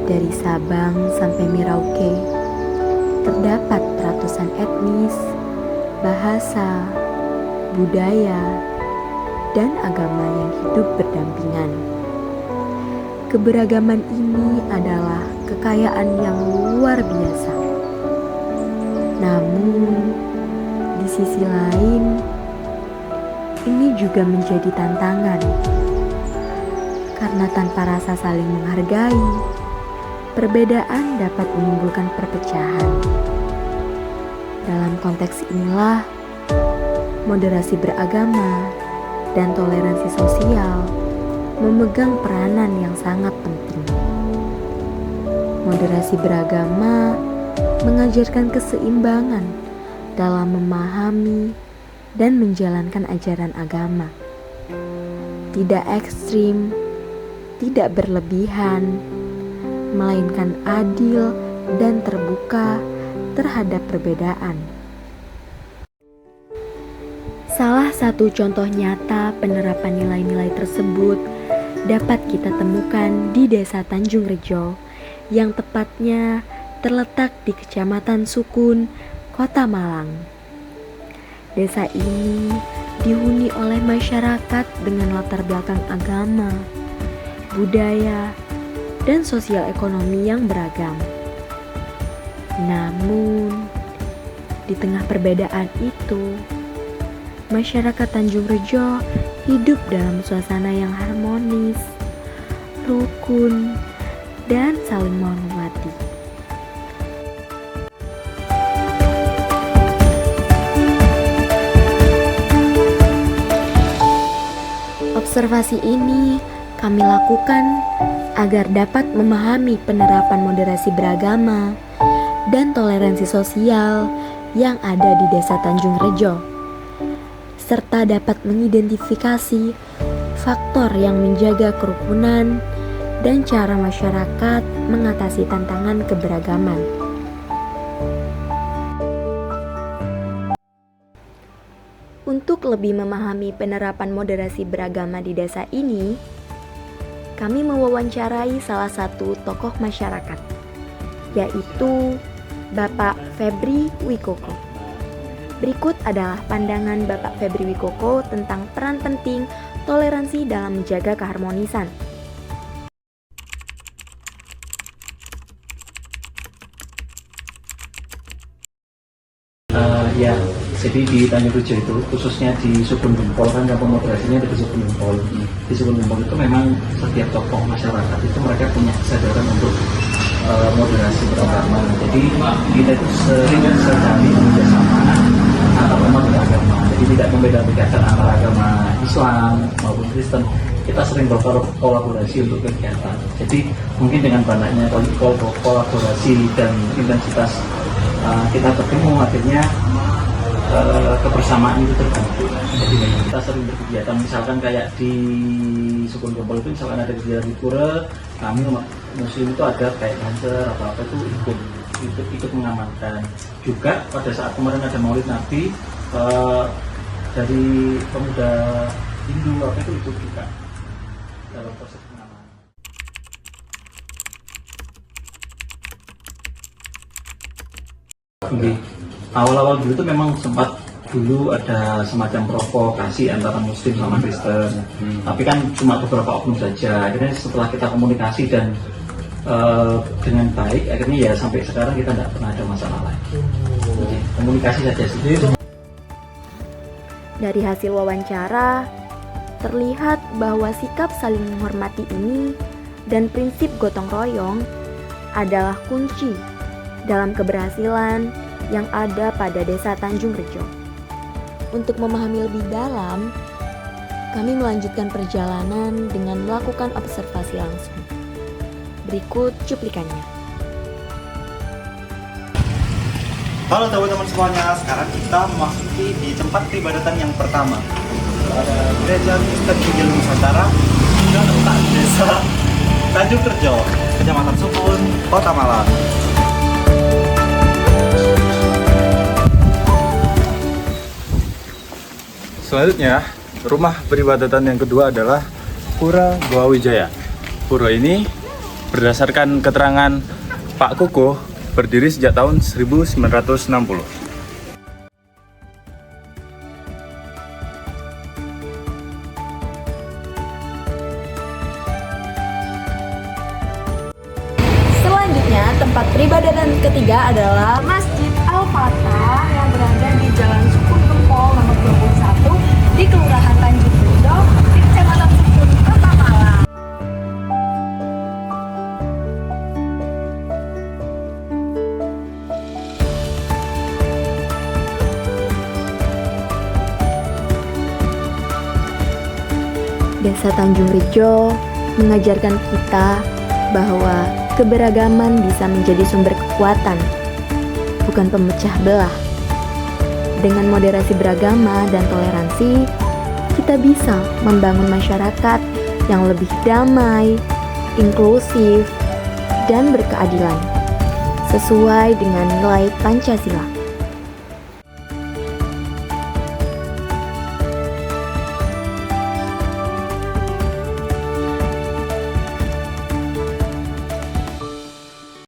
Dari Sabang sampai Merauke, terdapat ratusan etnis, bahasa, budaya, dan agama yang hidup berdampingan. Keberagaman ini adalah kekayaan yang luar biasa. Namun, di sisi lain, ini juga menjadi tantangan. Karena tanpa rasa saling menghargai, perbedaan dapat menimbulkan perpecahan. Dalam konteks inilah, moderasi beragama dan toleransi sosial memegang peranan yang sangat penting. Moderasi beragama mengajarkan keseimbangan dalam memahami dan menjalankan ajaran agama. Tidak ekstrim, tidak berlebihan, melainkan adil dan terbuka terhadap perbedaan. Salah satu contoh nyata penerapan nilai-nilai tersebut dapat kita temukan di Desa Tanjung Rejo yang tepatnya terletak di Kecamatan Sukun, Kota Malang. Desa ini dihuni oleh masyarakat dengan latar belakang agama, budaya, dan sosial ekonomi yang beragam. Namun, di tengah perbedaan itu, masyarakat Tanjung Rejo hidup dalam suasana yang harmonis, rukun, dan saling menghormati. Observasi ini kami lakukan agar dapat memahami penerapan moderasi beragama dan toleransi sosial yang ada di Desa Tanjung Rejo, serta dapat mengidentifikasi faktor yang menjaga kerukunan dan cara masyarakat mengatasi tantangan keberagaman. Untuk lebih memahami penerapan moderasi beragama di desa ini, kami mewawancarai salah satu tokoh masyarakat, yaitu Bapak Febri Wikoko. Berikut adalah pandangan Bapak Febri Wikoko tentang peran penting toleransi dalam menjaga keharmonisan. Ya, jadi di Tanjung Rejo itu, khususnya di Sukun Gempol, kan kampung moderasinya ada di Sukun Gempol. Di Sukun Gempol itu memang setiap tokoh masyarakat itu mereka punya kesadaran untuk moderasi beragama. Jadi kita itu sering sekali bekerjasama antar umat beragama. Jadi tidak membeda-bedakan antara agama Islam maupun Kristen. Kita sering berkolaborasi untuk kegiatan. Jadi mungkin dengan banyaknya kolaborasi dan intensitas kita ketemu, akhirnya kebersamaan itu terbentuk. Jadi kita sering berkegiatan, misalkan kayak di Sukun Gempol itu misalkan ada kegiatan di pura, kami umat muslim itu ada kayak dancer atau apa itu ikut mengamankan. Juga pada saat kemarin ada Maulid Nabi, dari pemuda Hindu apa itu ikut juga dalam proses pengamanan. Awal-awal dulu itu memang sempat dulu ada semacam provokasi antara Muslim sama Kristen, tapi kan cuma beberapa oknum saja. Akhirnya setelah kita komunikasi dan dengan baik, akhirnya ya sampai sekarang kita tidak pernah ada masalah lagi. Jadi, komunikasi saja sih. Dari hasil wawancara, terlihat bahwa sikap saling menghormati ini dan prinsip gotong royong adalah kunci dalam keberhasilan yang ada pada Desa Tanjung Rejo. Untuk memahami lebih dalam, kami melanjutkan perjalanan dengan melakukan observasi langsung. Berikut cuplikannya. Halo teman-teman semuanya, sekarang kita memasuki di tempat peribadatan yang pertama. Ada Gereja Kristen Injil Nusantara yang terletak di Desa Tanjung Rejo, Kecamatan Sukun, Kota Malang. Selanjutnya, rumah peribadatan yang kedua adalah Pura Goa Wijaya. Pura ini berdasarkan keterangan Pak Kukuh, berdiri sejak tahun 1960. Selanjutnya, tempat peribadatan ketiga adalah Masjid Al-Fatah yang berada di Jalan Sukun Gempol nomor 21 di Kelurahan Tanjung Rejo di Kecamatan Sukun, Kota Malang. Desa Tanjung Rejo mengajarkan kita bahwa keberagaman bisa menjadi sumber kekuatan, bukan pemecah belah. Dengan moderasi beragama dan toleransi, kita bisa membangun masyarakat yang lebih damai, inklusif, dan berkeadilan, sesuai dengan nilai Pancasila.